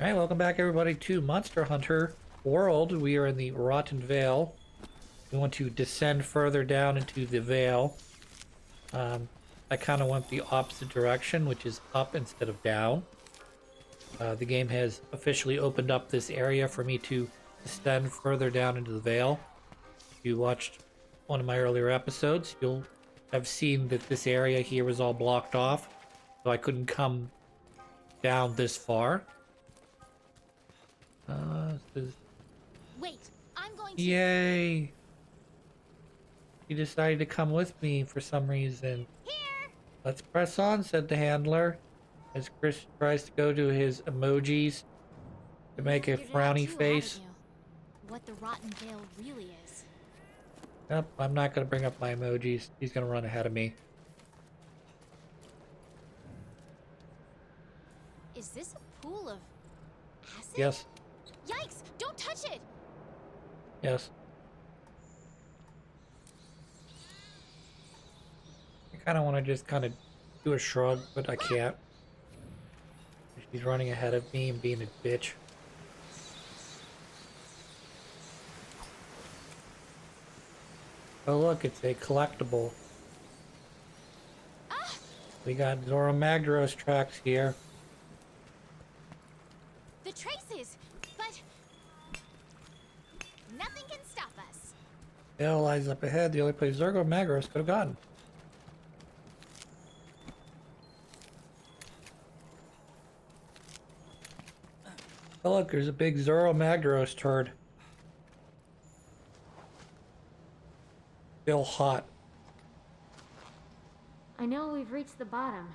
Alright, welcome back everybody to Monster Hunter World. We are in the Rotten Vale. We want to descend further down into the Vale. I kind of went the opposite direction, which is up instead of down. The game has officially opened up this area for me to descend further down into the Vale. If you watched one of my earlier episodes, you'll have seen that this area here was all blocked off, so I couldn't come down this far. Wait, I'm going to. Yay! You decided to come with me for some reason. Here! Let's press on, said the handler, as Chris tries to go to his emojis to make a Figured it out frowny too, face. haven't you? What the Rotten Vale really is. Nope, I'm not going to bring up my emojis. He's going to run ahead of me. Is this a pool of acid? Yes, Yikes! Don't touch it! yes. I kind of want to just kind of do a shrug, but I can't. She's running ahead of me and being a bitch. Oh look, it's a collectible. Ah! We got Zoro Magdaros tracks here. The traces! But nothing can stop us. Hell lies up ahead, the only place Zoro Magdaros could have gone. Oh look, there's a big Zoro Magdaros turd. Still hot. I know we've reached the bottom.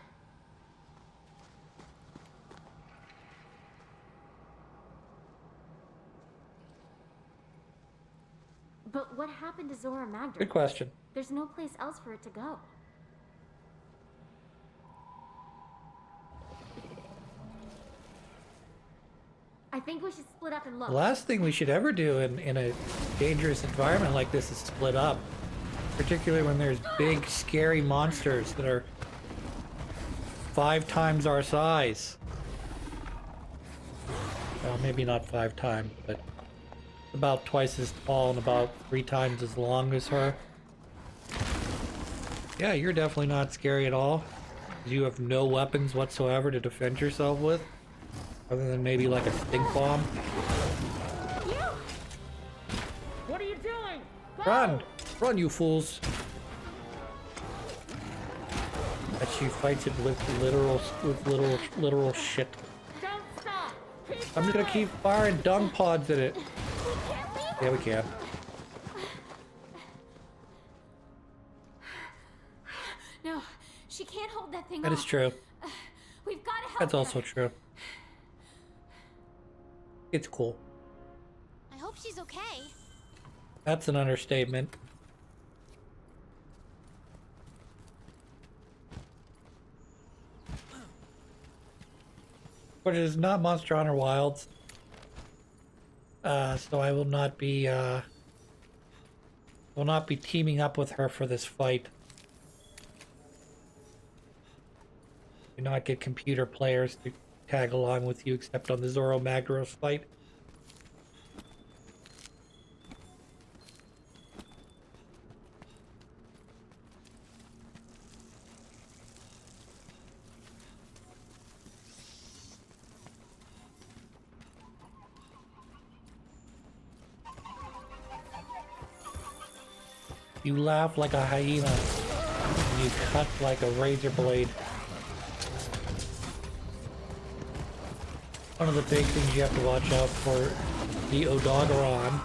But what happened to Zora Magdaros? Good question. There's no place else for it to go. I think we should split up and look. The last thing we should ever do in a dangerous environment like this is split up. Particularly when there's big, scary monsters that are 5 times our size. Well, maybe not 5 times, but about twice as tall and about 3 times as long as her. Yeah, you're definitely not scary at all. You have no weapons whatsoever to defend yourself with. Other than maybe like a stink bomb. What are you doing? Run! Run, you fools! But she fights it with literal shit. Don't stop! I'm just gonna keep firing dung pods at it. Yeah, we can. No, she can't hold that thing That off. is true. We've got to help That's her. also true. It's cool. I hope she's okay. That's an understatement. But it is not Monster Hunter Wilds. So I will not be teaming up with her for this fight. Do not get computer players to tag along with you except on the Zoro Magdaros fight. You laugh like a hyena, and you cut like a razor blade. One of the big things you have to watch out for, the Odogaron.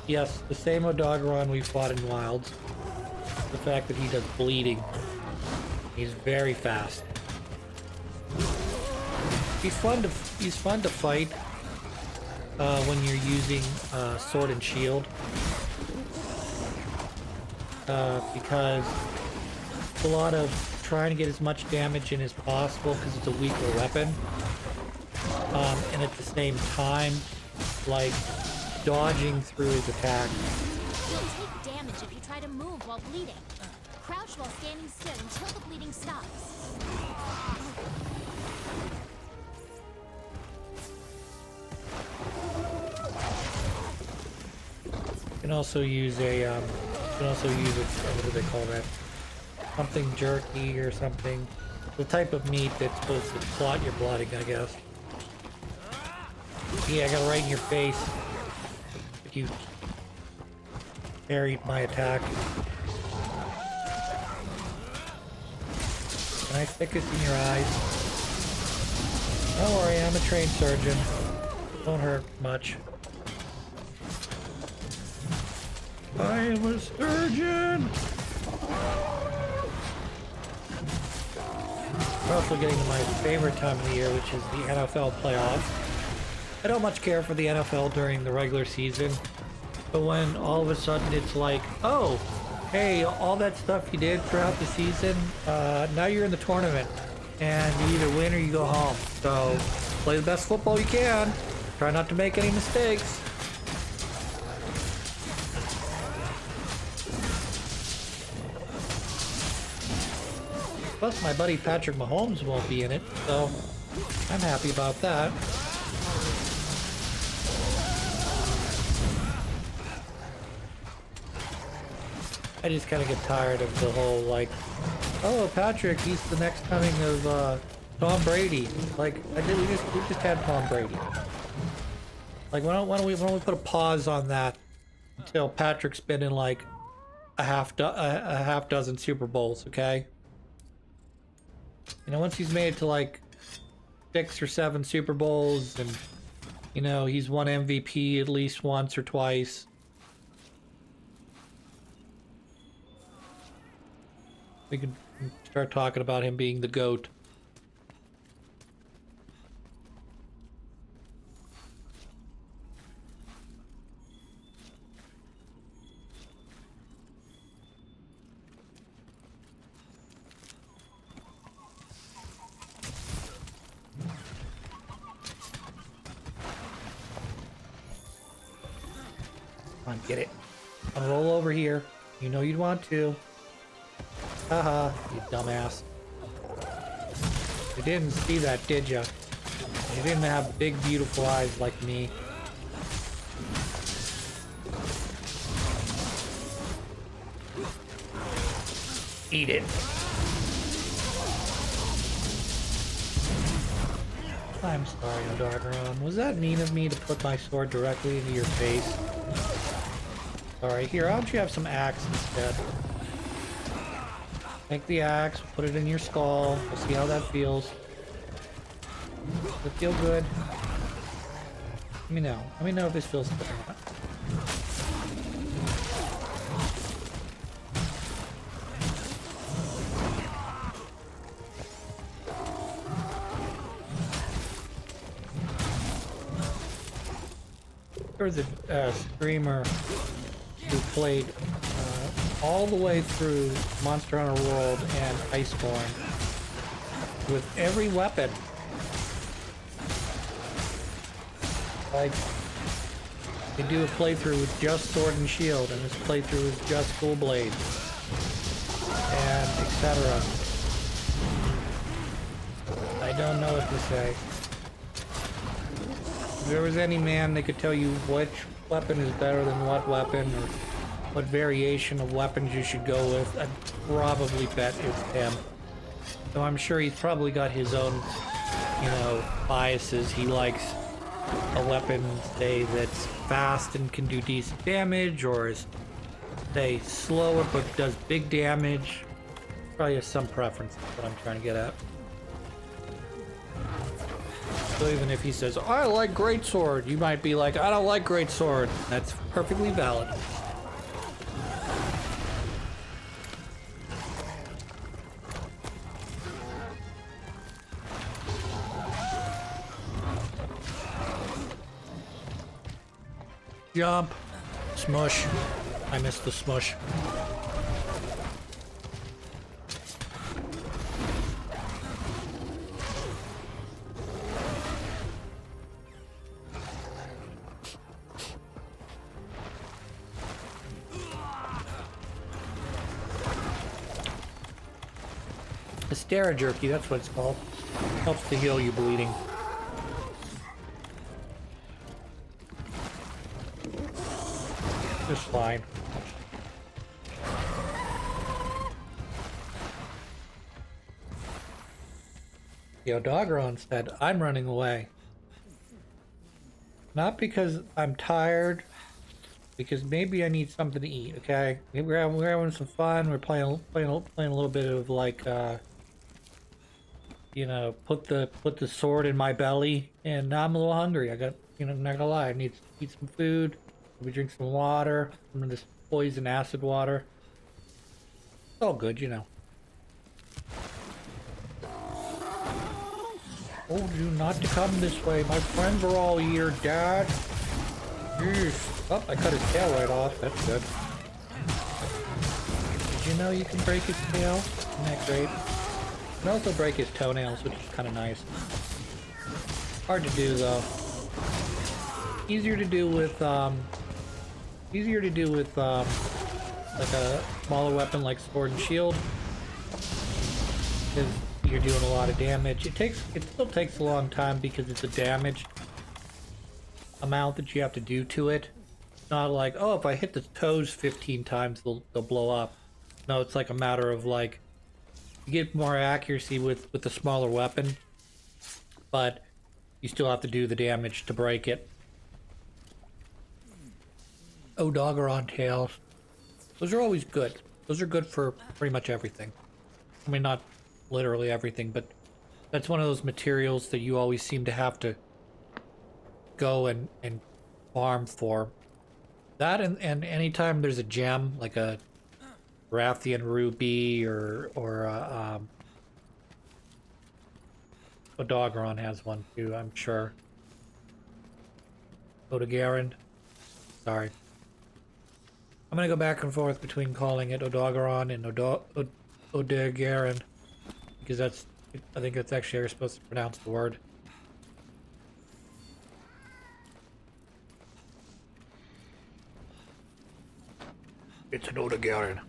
Yes, the same Odogaron we fought in Wilds. The fact that he does bleeding. He's very fast. He's fun to fight when you're using sword and shield. Because it's a lot of trying to get as much damage in as possible because it's a weaker weapon. And at the same time, like, dodging through his attack. You'll take damage if you try to move while bleeding. Crouch while standing still until the bleeding stops. can also use what do they call that? Something jerky or something. The type of meat that's supposed to clot your blood, I guess. Yeah, I got it right in your face. You parried my attack. Can I stick this in your eyes? Don't worry, I'm a trained surgeon. Don't hurt much. I am a surgeon! We're also getting to my favorite time of the year, which is the NFL playoffs. I don't much care for the NFL during the regular season, but when all of a sudden it's like, oh, hey, all that stuff you did throughout the season, now you're in the tournament, and you either win or you go home. So play the best football you can. Try not to make any mistakes. Plus, my buddy Patrick Mahomes won't be in it, so I'm happy about that. I just kind of get tired of the whole, like, oh, Patrick, he's the next coming of Tom Brady. Like, we just had Tom Brady. Like, why don't we put a pause on that until Patrick's been in like a half dozen Super Bowls, okay? You know, once he's made it to like 6 or 7 Super Bowls, and you know he's won MVP at least once or twice. We could start talking about him being the GOAT. Come on, get it. I'll roll over here. You know you'd want to. Haha, you dumbass. You didn't see that, did ya? You didn't have big, beautiful eyes like me. Eat it. I'm sorry, Odargaron. Was that mean of me to put my sword directly into your face? Sorry, here, why don't you have some axe instead? Take the axe, put it in your skull. We'll see how that feels. Does it feel good? Let me know. Let me know if this feels good or not. There was a streamer who played all the way through Monster Hunter World and Iceborne with every weapon. Like, they do a playthrough with just sword and shield, and this playthrough is just full blade, and etc. I don't know what to say. If there was any man that could tell you which weapon is better than what weapon, or what variation of weapons you should go with, I'd probably bet it's him. So I'm sure he's probably got his own, you know, biases. He likes a weapon, say, that's fast and can do decent damage, or is, say, slower but does big damage. Probably has some preference, that's what I'm trying to get at. So even if he says, I like greatsword, you might be like, I don't like greatsword. That's perfectly valid. Jump. Smush. I missed the smush. Hystera jerky, that's what it's called. Helps to heal you bleeding. Just fine. Yo, Doggeron said, I'm running away. Not because I'm tired, because maybe I need something to eat, okay? We're having some fun, we're playing a little bit of like, you know, put the sword in my belly, and now I'm a little hungry. I got, you know, I'm not gonna lie, I need to eat some food, maybe drink some water, some of this poison acid water. It's all good, you know. Told you not to come this way. My friends are all here, Dad. Jeez. Oh, I cut his tail right off. That's good. Did you know you can break his tail? Isn't that great? You can also break his toenails, which is kind of nice. Hard to do, though. Easier to do with, like a smaller weapon like sword and shield. Because you're doing a lot of damage. It still takes a long time because it's a damage amount that you have to do to it. It's not like, oh, if I hit the toes 15 times, they'll blow up. No, it's like a matter of like, you get more accuracy with the smaller weapon, but you still have to do the damage to break it. Oh, Doggeron tails. Those are always good. Those are good for pretty much everything. I mean, not literally everything, but that's one of those materials that you always seem to have to go and farm for. That and anytime there's a gem, like a Rathian ruby or Doggeron has one too, I'm sure. Odogaron. Sorry. I'm gonna go back and forth between calling it Doggeron and Odogaron. Because I think that's actually how you're supposed to pronounce the word. It's an Odogaron.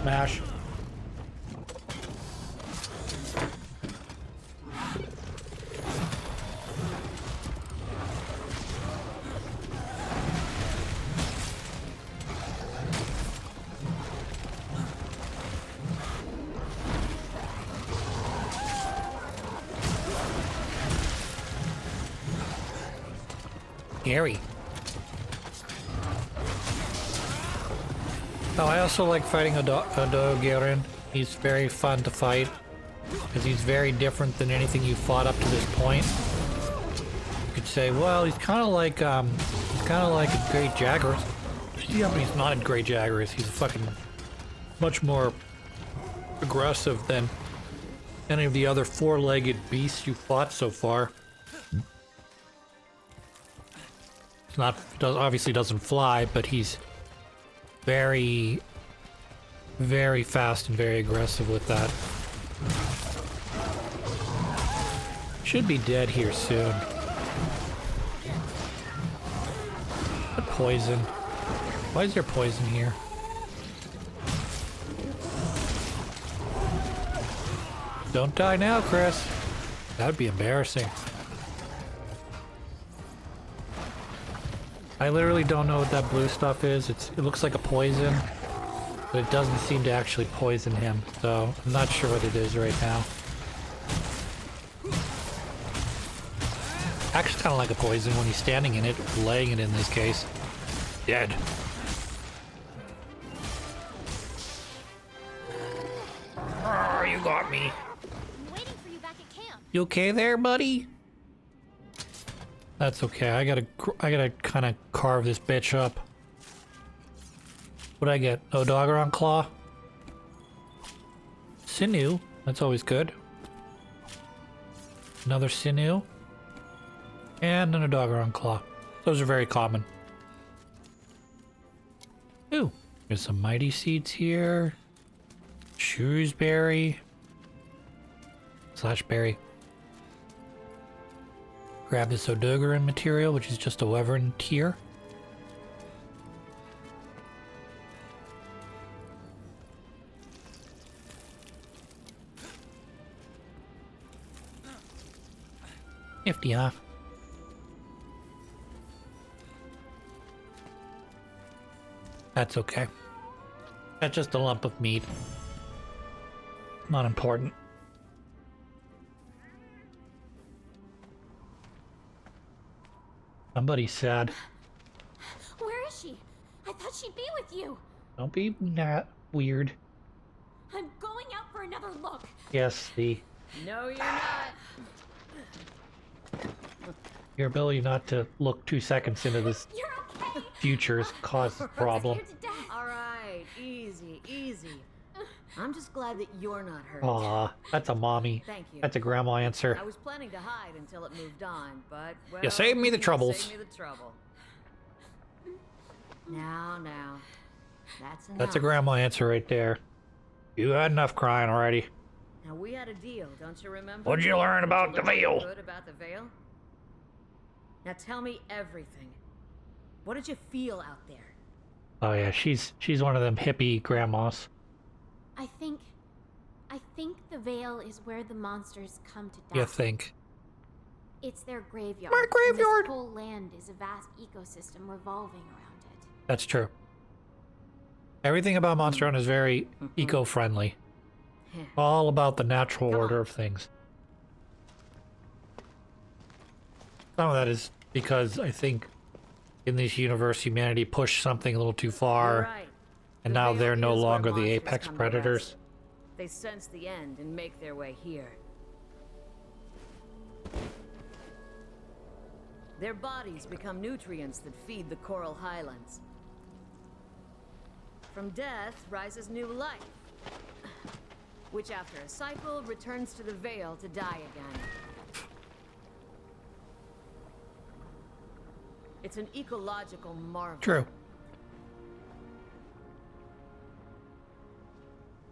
Smash. Scary. Oh, I also like fighting Odogaron. He's very fun to fight because he's very different than anything you fought up to this point. You could say, well, he's kind of like a Great Jagras. Yeah, but he's not a Great Jagras. He's fucking much more aggressive than any of the other four-legged beasts you fought so far. It's not obviously doesn't fly, but he's very, very fast and very aggressive with that. Should be dead here soon. What poison? Why is there poison here? Don't die now, Chris. That'd be embarrassing. I literally don't know what that blue stuff is. It looks like a poison, but it doesn't seem to actually poison him, so I'm not sure what it is right now. Acts kind of like a poison when he's standing in it, or laying it in this case. Dead. Oh, you got me. I'm waiting for you back at camp. You okay there, buddy? That's okay. I gotta kind of carve this bitch up. What'd I get? Oh, Doggeron Claw? Sinew. That's always good. Another Sinew. And another Doggeron Claw. Those are very common. Ooh, there's some mighty seeds here. Shrewsbury. Slash berry. Grab this Odogaran material, which is just a Wyvern tier. Nifty, huh? That's okay. That's just a lump of meat. Not important. Somebody's sad. Where is she? I thought she'd be with you. Don't be that weird. I'm going out for another look. Yes, No, you're not. your ability not to look 2 seconds into this You're okay. future has caused a problem. Scared to death. All right, easy, easy. I'm just glad that you're not hurt. Aw, that's a mommy. Thank you. That's a grandma answer. I was planning to hide until it moved on, but well, You saved me the you troubles. saved me the trouble. Now, that's enough. That's a grandma answer right there. You had enough crying already. Now we had a deal, don't you remember? What'd you learn about the veil? Good about the veil? Now tell me everything. What did you feel out there? Oh yeah, she's one of them hippie grandmas. I think the Veil is where the monsters come to die. You think? It's their graveyard. My and graveyard! this whole land is a vast ecosystem revolving around it. That's true. Everything about Monster Hunter is very eco-friendly. All about the natural Come order on. of things. Some of that is because I think in this universe humanity pushed something a little too You're far, right. and The now veil they're no is where longer the monsters apex come to predators. rest. They sense the end and make their way here. Their bodies become nutrients that feed the coral highlands. From death rises new life, which after a cycle returns to the veil to die again. It's an ecological marvel. True.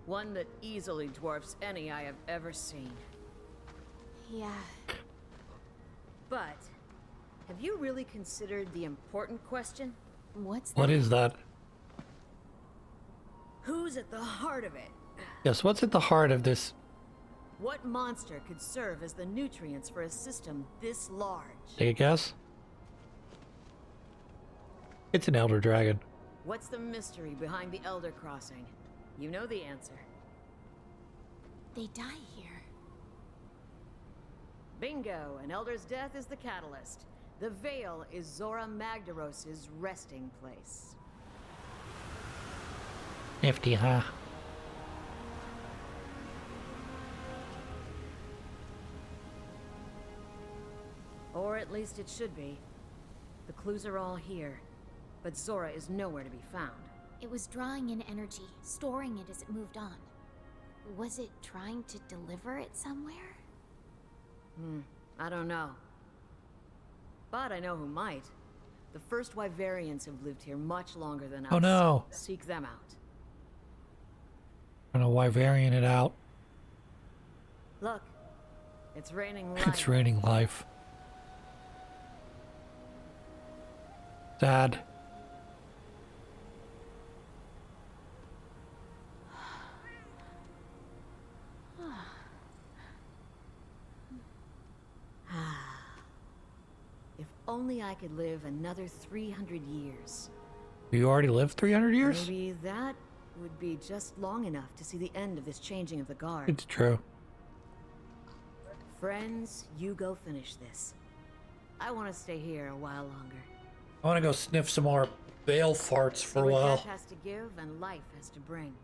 One that easily dwarfs any I have ever seen. Yeah. But, have you really considered the important question? What's that? What is that? Who's at the heart of it? Yes, what's at the heart of this? What monster could serve as the nutrients for a system this large? Take a guess? It's an elder dragon. What's the mystery behind the Elder Crossing? You know the answer. They die here. Bingo! An Elder's death is the catalyst. The Veil is Zora Magdaros's resting place. Nifty, huh? Or at least it should be. The clues are all here, but Zora is nowhere to be found. It was drawing in energy, storing it as it moved on. Was it trying to deliver it somewhere? I don't know. But I know who might. The first Wyverians have lived here much longer than us. Oh no! Seek them out. I'm gonna Wyverian it out. Look, it's raining light. It's raining life. Sad. If only I could live another 300 years. You already lived 300 years? Maybe that would be just long enough to see the end of this changing of the guard. It's true. Friends, you go finish this. I want to stay here a while longer. I wanna go sniff some more veil farts See for a what while. death has to give and life has to bring.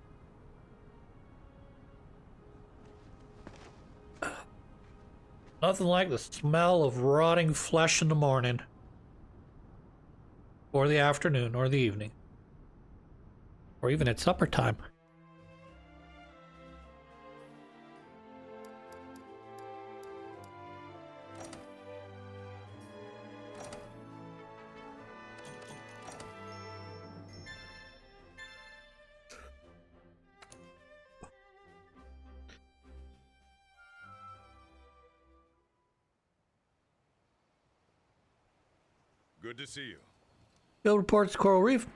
Nothing like the smell of rotting flesh in the morning. Or the afternoon, or the evening. Or even at supper time. Good to see you. Field reports Coral Reef.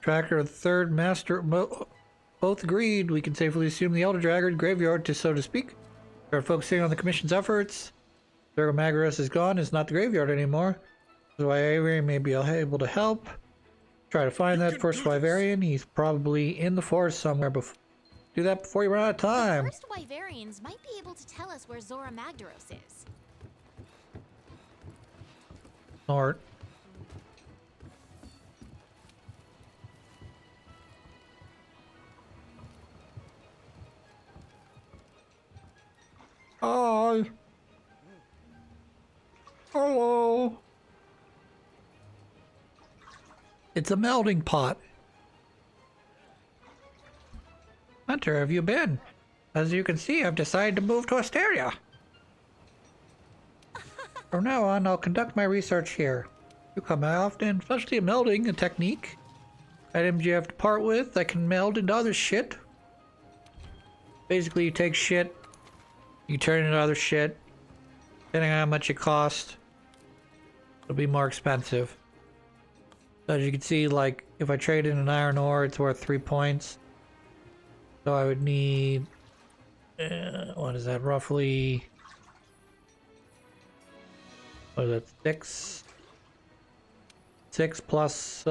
Tracker third master. Both agreed. We can safely assume the Elder Dragon graveyard, to so to speak. We're focusing on the Commission's efforts. Magorus is gone. It's not the graveyard anymore. That's why Avery may be able to help. Try to find that first Wyverian. He's probably in the forest somewhere. Do that before you run out of time. The first Wyverians might be able to tell us where Zora Magdaros is. Snort. Hi. Hello. It's a melting pot. Hunter, have you been? As you can see, I've decided to move to Asteria. From now on, I'll conduct my research here. You come often, especially melding, a technique. Items you have to part with that can meld into other shit. Basically, you take shit, you turn it into other shit. Depending on how much it costs, it'll be more expensive. So as you can see, like, if I trade in an iron ore, it's worth 3 points. So I would need, what is that, roughly, what is that, 6? 6 plus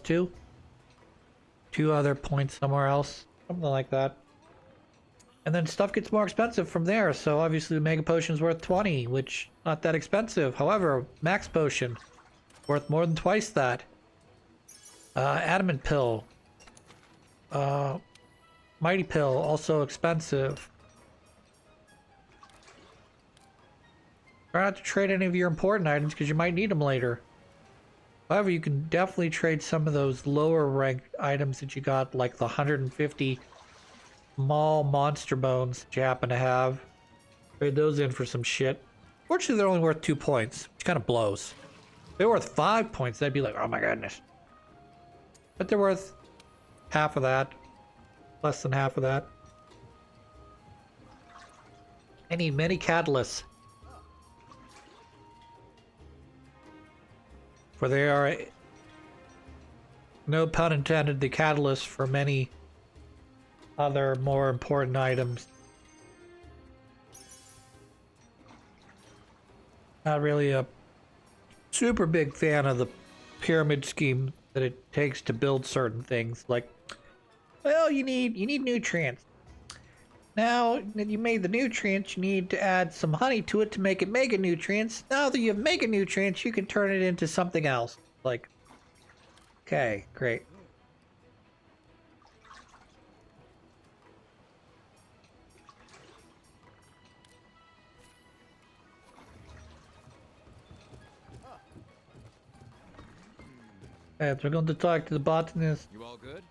2? 2 other points somewhere else, something like that. And then stuff gets more expensive from there, so obviously the Mega Potion's worth 20, which, not that expensive. However, Max Potion, worth more than twice that. Adamant Pill. Mighty Pill, also expensive. Try not to trade any of your important items because you might need them later. However, you can definitely trade some of those lower ranked items that you got, like the 150 small monster bones that you happen to have. Trade those in for some shit. Fortunately, they're only worth 2 points, which kind of blows. If they're worth 5 points, that'd be like, oh my goodness. But they're worth half of that. Less than half of that. I need many catalysts. For they are, no pun intended, the catalyst for many other more important items. Not really a super big fan of the pyramid scheme that it takes to build certain things. Like, well, you need nutrients. Now that you made the nutrients, you need to add some honey to it to make it mega nutrients. Now that you have mega nutrients, you can turn it into something else. Like, okay, great. We're going to talk to the botanist. You all good?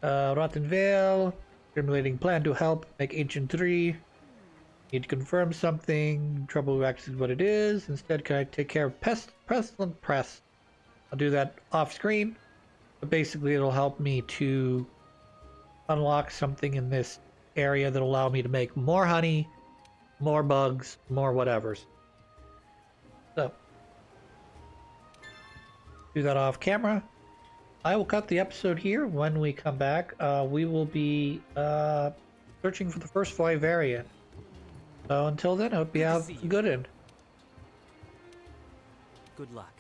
Rotten Vale. Formulating plan to help make Ancient 3. Need to confirm something. Trouble actually what it is. Instead, can I take care of Pestilent Press? I'll do that off screen. But basically, it'll help me to unlock something in this area that'll allow me to make more honey, more bugs, more whatevers. So, do that off camera. I will cut the episode here. When we come back, we will be searching for the first Wyverian. So until then, I hope you have a good one. Good luck.